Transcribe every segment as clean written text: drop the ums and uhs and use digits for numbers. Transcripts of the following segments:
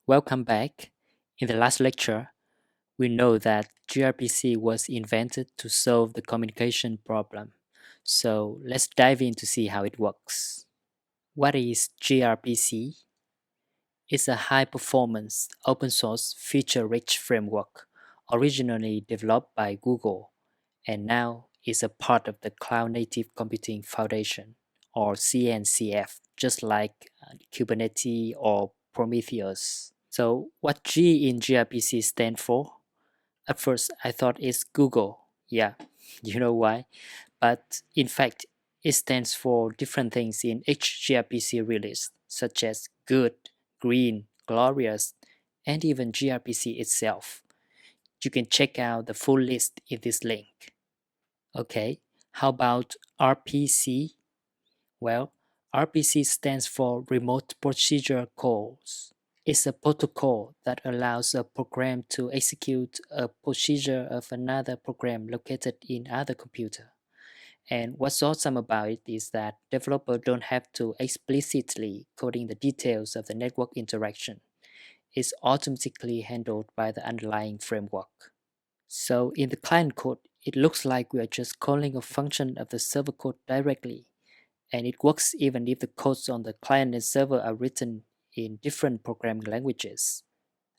Welcome back. In the last lecture, we know that gRPC was invented to solve the communication problem. So let's dive in to see how it works. What is gRPC? It's a high-performance, open-source, feature-rich framework originally developed by Google and now is a part of the Cloud Native Computing Foundation, or CNCF, just like Kubernetes or Prometheus. So what G in gRPC stand for? At first, I thought it's Google. Yeah, you know why? But in fact, it stands for different things in each gRPC release, such as good, green, glorious, and even gRPC itself. You can check out the full list in this link. Okay, how about RPC? Well, RPC stands for Remote Procedure Calls. It's a protocol that allows a program to execute a procedure of another program located in other computer. And what's awesome about it is that developers don't have to explicitly coding the details of the network interaction. It's automatically handled by the underlying framework. So in the client code, it looks like we are just calling a function of the server code directly. And it works even if the codes on the client and server are written in different programming languages.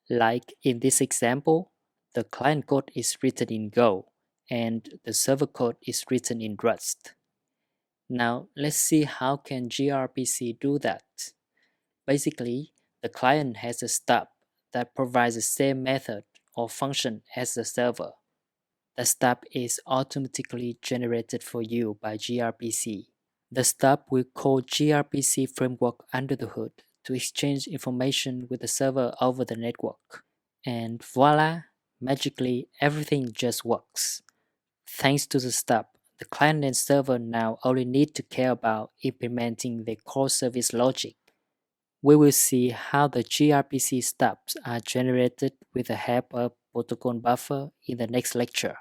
Like in this example, the client code is written in Go and the server code is written in Rust. Now let's see how can gRPC do that. Basically, the client has a stub that provides the same method or function as the server. The stub is automatically generated for you by gRPC. The stub will call gRPC framework under the hood to exchange information with the server over the network. And voila, magically everything just works. Thanks to the stub, the client and server now only need to care about implementing the core service logic. We will see how the gRPC stubs are generated with the help of protocol buffer in the next lecture.